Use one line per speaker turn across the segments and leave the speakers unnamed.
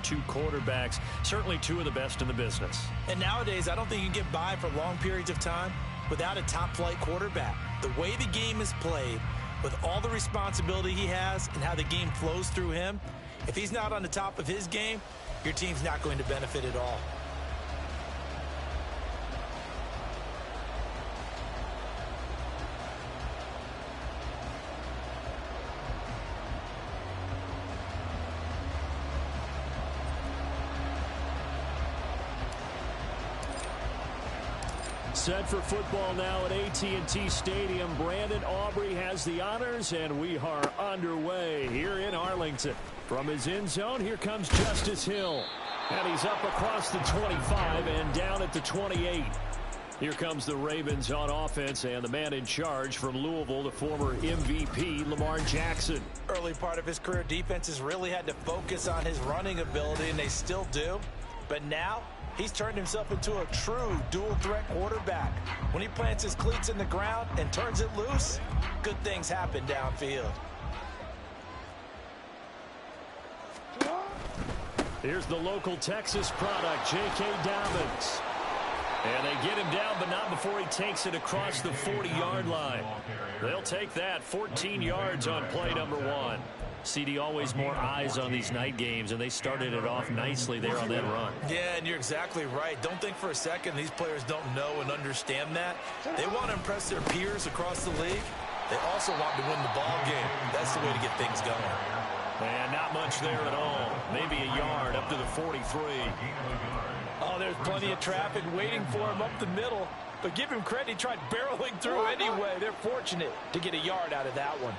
two quarterbacks, certainly two of the best in the business.
And nowadays, I don't think you can get by for long periods of time without a top-flight quarterback. The way the game is played, with all the responsibility he has and how the game flows through him, if he's not on the top of his game, your team's not going to benefit at all.
Set for football now at AT&T Stadium. Brandon Aubrey has the honors, and we are underway here in Arlington. From his end zone, here comes Justice Hill. And he's up across the 25 and down at the 28. Here comes the Ravens on offense, and the man in charge from Louisville, the former MVP, Lamar Jackson.
Early part of his career, defenses really had to focus on his running ability, and they still do. But now, he's turned himself into a true dual-threat quarterback. When he plants his cleats in the ground and turns it loose, good things happen downfield.
Here's the local Texas product, J.K. Dobbins. And they get him down, but not before he takes it across the 40-yard line. They'll take that, 14 yards on play number one. CD, always more eyes on these night games, and they started it off nicely there on that run.
Yeah, and you're exactly right. Don't think for a second these players don't know and understand that. They want to impress their peers across the league. They also want to win the ball game. That's the way to get things going.
And not much there at all. Maybe a yard up to the 43.
Oh, there's plenty of traffic waiting for him up the middle. But give him credit, he tried barreling through anyway. They're fortunate to get a yard out of that one.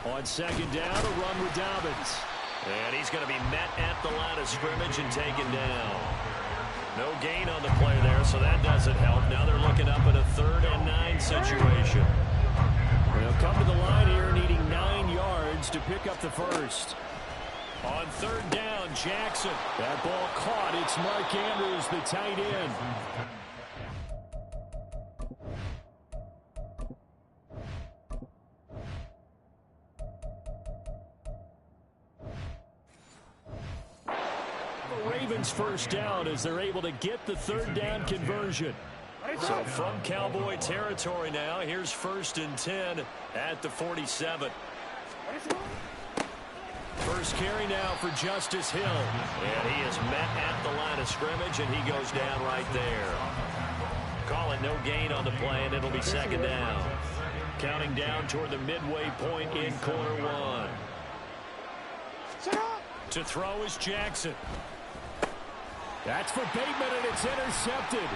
On second down, a run with Dobbins. And he's going to be met at the line of scrimmage and taken down. No gain on the play there, so that doesn't help. Now they're looking up at a 3rd and 9 situation. They'll come to the line here needing 9 yards to pick up the first. On 3rd down, Jackson. That ball caught. It's Mark Andrews, the tight end. Ravens first down as they're able to get the 3rd down conversion. So from Cowboy territory now, here's 1st and 10 at the 47. First carry now for Justice Hill. And he is met at the line of scrimmage, and he goes down right there. Call it no gain on the play, and it'll be 2nd down. Counting down toward the midway point in quarter one. To throw is Jackson. That's for Bateman, and it's intercepted.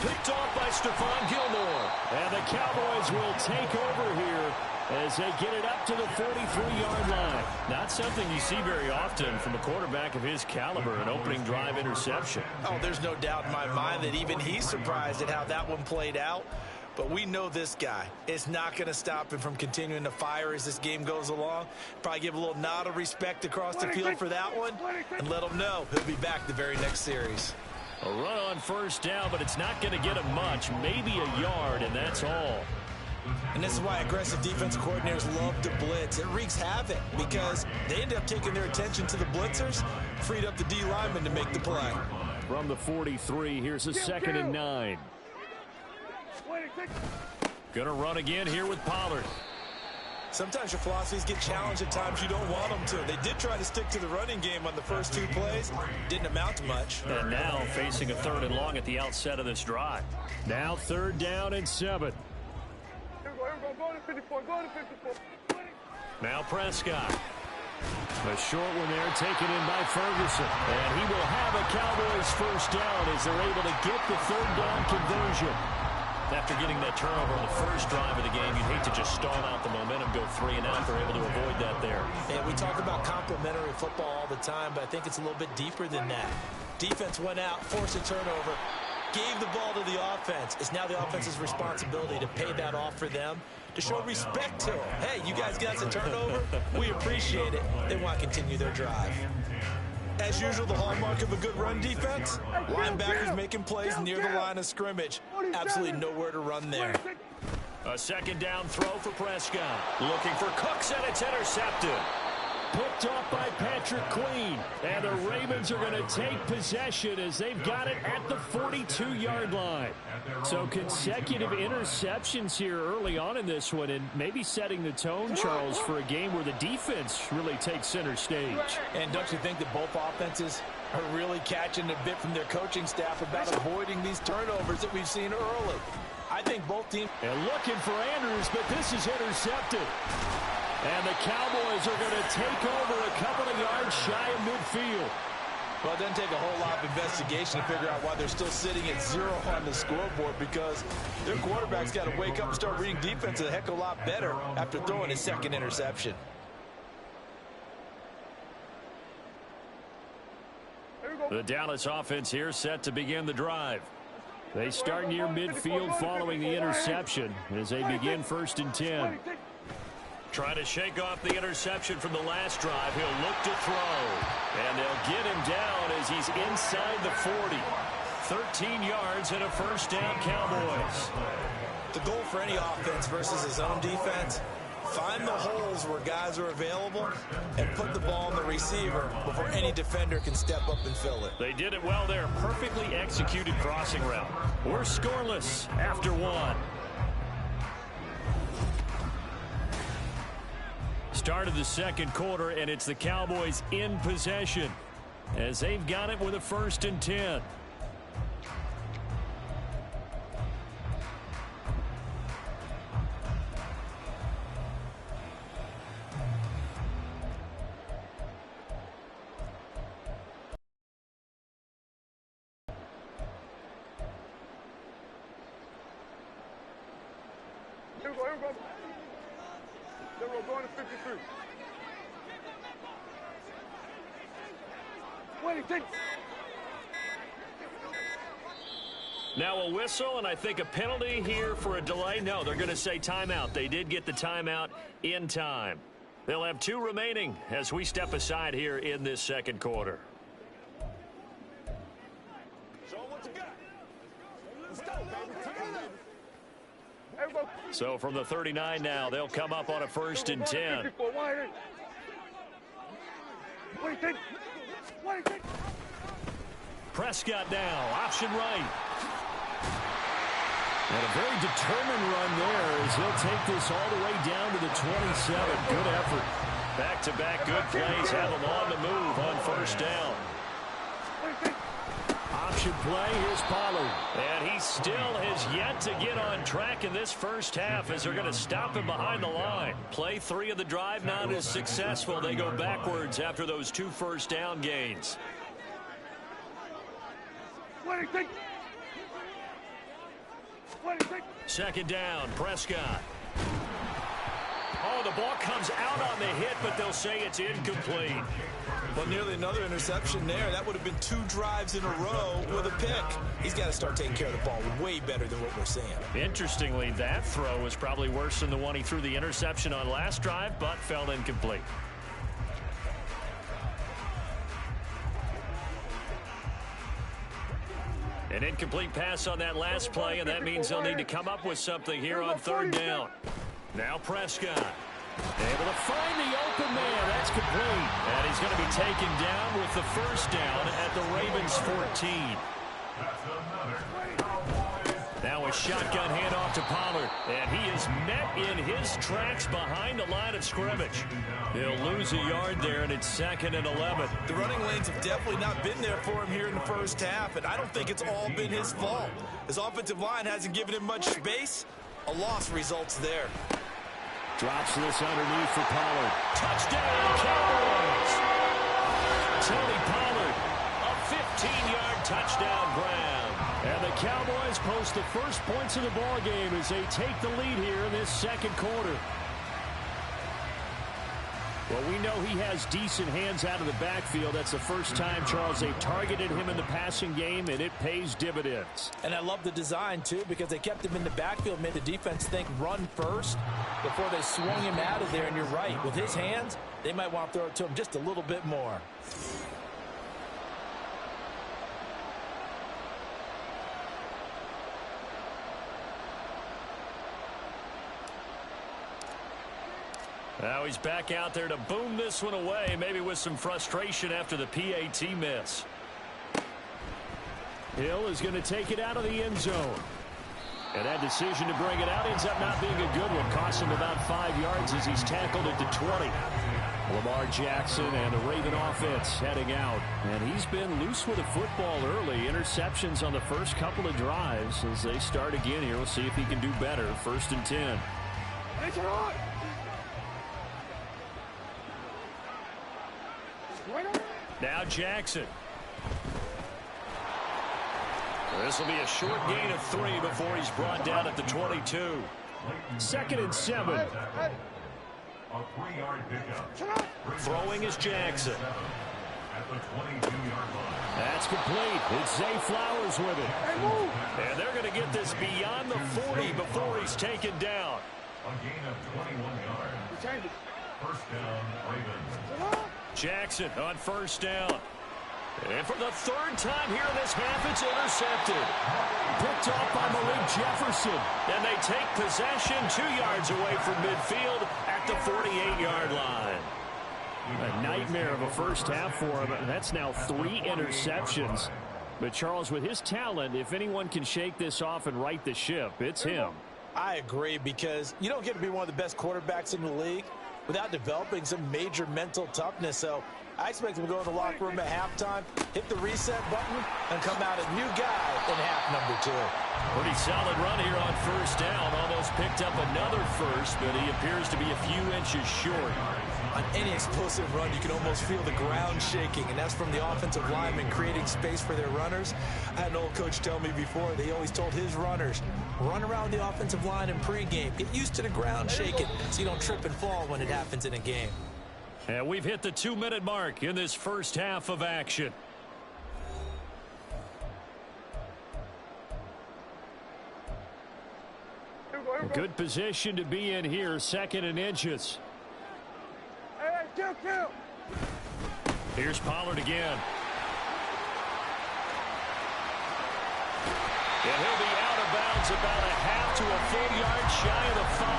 Picked off by Stephon Gilmore. And the Cowboys will take over here as they get it up to the 43-yard line. Not something you see very often from a quarterback of his caliber, an opening drive interception.
Oh, there's no doubt in my mind that even he's surprised at how that one played out. But we know this guy is not going to stop him from continuing to fire as this game goes along. Probably give a little nod of respect across the field for that one and let him know he'll be back the very next series.
A run on 1st down, but it's not going to get him much. Maybe a yard, and that's all.
And this is why aggressive defense coordinators love to blitz. It wreaks havoc because they end up taking their attention to the blitzers, freed up the D lineman to make the play.
From the 43, here's a 2nd and 9. Gonna run again here with Pollard.
Sometimes your philosophies get challenged at times you don't want them to. They did try to stick to the running game on the first 2 plays. Didn't amount to much.
And now facing a 3rd and long at the outset of this drive. Now 3rd down and 7. Now Prescott. A short one there taken in by Ferguson. And he will have a Cowboys first down as they're able to get the 3rd down conversion. After getting that turnover on the first drive of the game, you'd hate to just stall out the momentum, go 3 and out. They're able to avoid that there.
And we talk about complementary football all the time, but I think it's a little bit deeper than that. Defense went out, forced a turnover, gave the ball to the offense. It's now the offense's responsibility to pay that off for them, to show respect to them. Hey, you guys got us a turnover. We appreciate it. They want to continue their drive. As usual, the hallmark of a good run defense, linebackers making plays near the line of scrimmage. Absolutely nowhere to run there.
A 2nd down throw for Prescott. Looking for Cooks, and it's intercepted. picked off by Patrick Queen. And the Ravens are going to take possession as they've got it at the 42-yard line. So consecutive interceptions here early on in this one, and maybe setting the tone, Charles, for a game where the defense really takes center stage.
And don't you think that both offenses are really catching a bit from their coaching staff about avoiding these turnovers that we've seen early? I think both teams...
And looking for Andrews, but this is intercepted. And the Cowboys are going to take over a couple of yards shy of midfield.
Well, it doesn't take a whole lot of investigation to figure out why they're still sitting at 0 on the scoreboard, because their quarterback's got to wake up and start reading defense a heck of a lot better after throwing his second interception.
The Dallas offense here set to begin the drive. They start near midfield following the interception as they begin 1st and 10. Trying to shake off the interception from the last drive. He'll look to throw. And they'll get him down as he's inside the 40. 13 yards and a first down, Cowboys.
The goal for any offense versus his own defense, find the holes where guys are available and put the ball on the receiver before any defender can step up and fill it.
They did it well there. Perfectly executed crossing route. We're scoreless after 1. Start of the second quarter, and it's the Cowboys in possession as they've got it with a 1st and 10.
Here we go. We're going to 53. What do you think?
Now a whistle, and I think a penalty here for a delay. No, they're going to say timeout. They did get the timeout in time. They'll have 2 remaining as we step aside here in this second quarter.
Show what you got. Let's go, baby.
So from the 39 now, they'll come up on a 1st and 10.
What do you think? What do you think?
Prescott now, option right. And a very determined run there as he'll take this all the way down to the 27. Good effort. Back-to-back good plays have him on the move on 1st down. Option play, here's Pollard. And he still has yet to get on track in this first half as they're going to stop him behind the line. Play 3 of the drive not as successful. They go backwards after those 2 first down gains.
What do you think? What do you think?
2nd down, Prescott. Oh, the ball comes out on the hit, but they'll say it's incomplete.
Well, nearly another interception there. That would have been 2 drives in a row with a pick. He's got to start taking care of the ball way better than what we're seeing.
Interestingly, that throw was probably worse than the one he threw the interception on last drive, but fell incomplete. An incomplete pass on that last play, and that means they'll need to come up with something here on 3rd down. Now Prescott. Able to find the open man. That's complete. And he's going to be taken down with the 1st down at the Ravens 14. Now a shotgun handoff to Pollard. And he is met in his tracks behind the line of scrimmage. They'll lose a yard there, and it's 2nd and 11.
The running lanes have definitely not been there for him here in the first half, and I don't think it's all been his fault. His offensive line hasn't given him much space. A loss results there.
Drops this underneath for Pollard. Touchdown, Cowboys! Tony Pollard, a 15-yard touchdown grab. And the Cowboys post the first points of the ball game as they take the lead here in this second quarter. Well, we know he has decent hands out of the backfield. That's the first time, Charles, they've targeted him in the passing game, and it pays dividends.
And I love the design, too, because they kept him in the backfield, made the defense think run first before they swung him out of there. And you're right, with his hands, they might want to throw it to him just a little bit more.
Now he's back out there to boom this one away, maybe with some frustration after the PAT miss. Hill is going to take it out of the end zone. And that decision to bring it out ends up not being a good one. Cost him about 5 yards as he's tackled at the 20. Lamar Jackson and the Raven offense heading out. And he's been loose with the football early. Interceptions on the first couple of drives. As they start again here, we'll see if he can do better. 1st and 10. Now Jackson. This will be a short gain of 3 before he's brought down at the 22. 2nd and 7.
A 3-yard pickup.
Throwing is Jackson.
At the 22-yard line.
That's complete. It's Zay Flowers with it. And they're going to get this beyond the 40 before he's taken down.
A gain of 21 yards. 1st down, Ravens.
Jackson on 1st down. And for the 3rd time here in this half, it's intercepted. Picked off by Malik Jefferson. And they take possession 2 yards away from midfield at the 48-yard line. A nightmare of a first half for him. That's now 3 interceptions. But Charles, with his talent, if anyone can shake this off and right the ship, it's him.
I agree, because you don't get to be one of the best quarterbacks in the league without developing some major mental toughness. So I expect him to go in the locker room at halftime, hit the reset button, and come out a new guy in half number 2.
Pretty solid run here on 1st down. Almost picked up another first, but he appears to be a few inches short.
On any explosive run, you can almost feel the ground shaking, and that's from the offensive linemen creating space for their runners. I had an old coach tell me before, they always told his runners, run around the offensive line in pregame. Get used to the ground shaking so you don't trip and fall when it happens in a game.
And we've hit the 2-minute mark in this first half of action. A good position to be in here, 2nd and inches. Here's Pollard again. And he'll be out of bounds about a half to a full yard shy of the 5.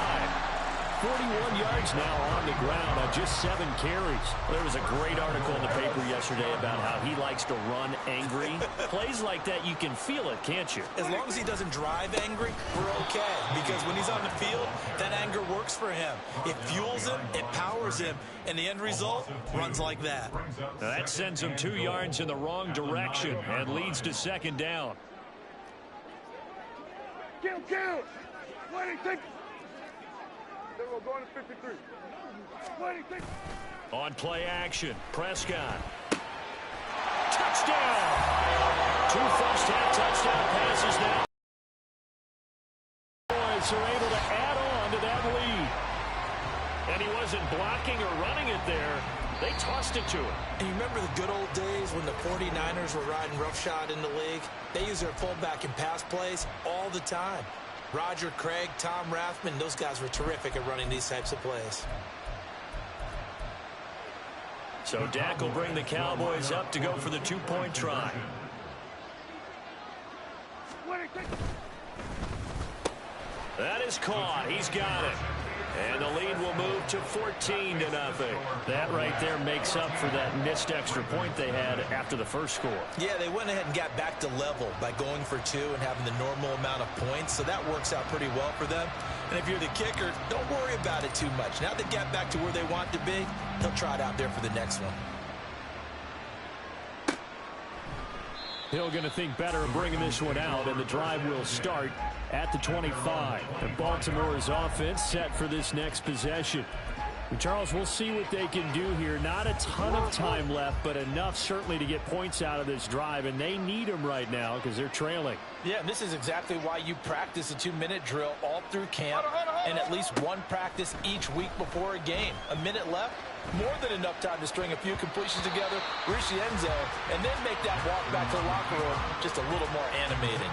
41 yards now on the ground on just 7 carries. There was a great article in the paper yesterday about how he likes to run angry. Plays like that, you can feel it, can't you?
As long as he doesn't drive angry, we're okay. Because when he's on the field, that anger works for him. It fuels him, it powers him, and the end result runs like that.
Now that sends him 2 yards in the wrong direction and leads to 2nd down.
Kill. 26. We're going to 53. 26.
On play action, Prescott. Touchdown! 2 first-half touchdown passes now. Boys are able to add on to that lead. And he wasn't blocking or running it there. They tossed it to him.
And you remember the good old days when the 49ers were riding roughshod in the league? They use their fullback in pass plays all the time. Roger Craig, Tom Rathman, those guys were terrific at running these types of plays.
So Dak will bring the Cowboys up to go for the 2-point try. That is caught. He's got it. And the lead will move to 14-0. That right there makes up for that missed extra point they had after the first score.
Yeah, they went ahead and got back to level by going for 2 and having the normal amount of points. So that works out pretty well for them. And if you're the kicker, don't worry about it too much. Now they get back to where they want to be, they'll try it out there for the next one.
Hill going to think better of bringing this one out, and the drive will start at the 25. And Baltimore's offense set for this next possession. And Charles, we'll see what they can do here. Not a ton of time left, but enough certainly to get points out of this drive, and they need them right now because they're trailing.
Yeah, and this is exactly why you practice a 2-minute drill all through camp and at least one practice each week before a game. A minute left, more than enough time to string a few completions together, reach the end zone, and then make that walk back to the locker room just a little more animated.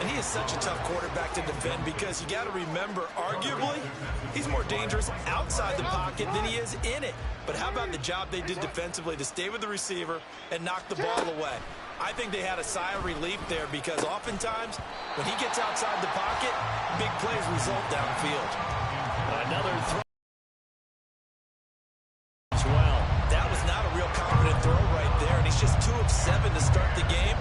And he is such a tough quarterback to defend because you got to remember, arguably, he's more dangerous outside the pocket than he is in it. But how about the job they did defensively to stay with the receiver and knock the ball away? I think they had a sigh of relief there because oftentimes when he gets outside the pocket, big plays result downfield.
Another throw.
throw right there, and he's just 2 of 7 to start the game.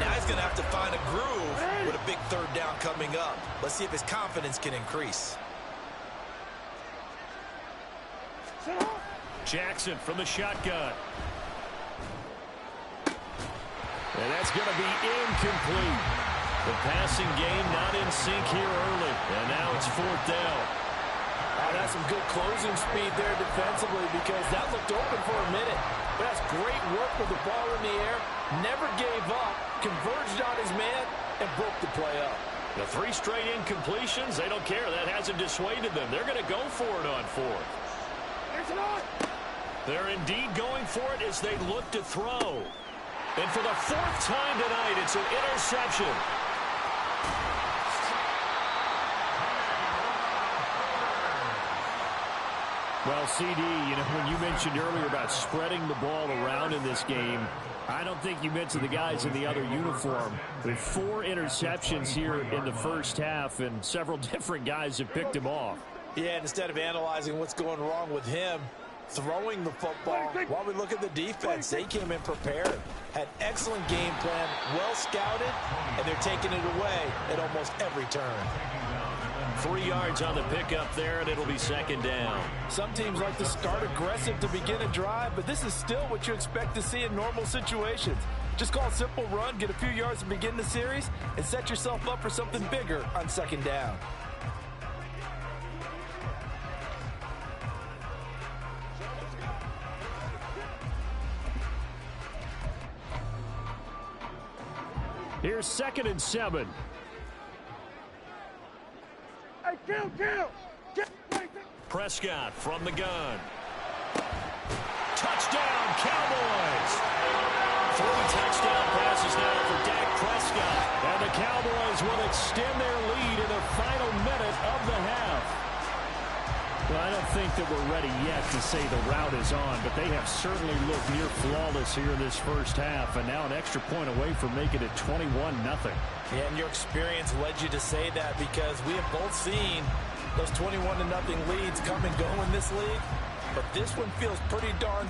Now he's going to have to find a groove with a big third down coming up. Let's see if his confidence can increase.
Jackson from the shotgun. And that's going to be incomplete. The passing game not in sync here early. And now it's 4th down.
That's some good closing speed there defensively, because that looked open for a minute. But that's great work with the ball in the air. Never gave up, converged on his man, and broke the play up.
The 3 straight incompletions, they don't care. That hasn't dissuaded them. They're going to go for it on 4th. They're indeed going for it as they look to throw. And for the 4th time tonight, it's an interception. Well, CD, when you mentioned earlier about spreading the ball around in this game, I don't think you meant to the guys in the other uniform. With 4 interceptions here in the first half, and several different guys have picked him off.
Yeah, instead of analyzing what's going wrong with him, throwing the football, while we look at the defense, they came in prepared, had excellent game plan, well scouted, and they're taking it away at almost every turn.
3 yards on the pickup there, and it'll be 2nd down.
Some teams like to start aggressive to begin a drive, but this is still what you expect to see in normal situations. Just call a simple run, get a few yards to begin the series, and set yourself up for something bigger on 2nd down.
Here's 2nd and 7.
Hey, kill!
Prescott from the gun. Touchdown, Cowboys! 3 touchdown passes now for Dak Prescott. And the Cowboys will extend their lead in the final minute of the half. Well, I don't think that we're ready yet to say the route is on, but they have certainly looked near flawless here in this first half, and now an extra point away from making it 21-0.
Yeah, and your experience led you to say that, because we have both seen those 21-0 leads come and go in this league, but this one feels pretty darn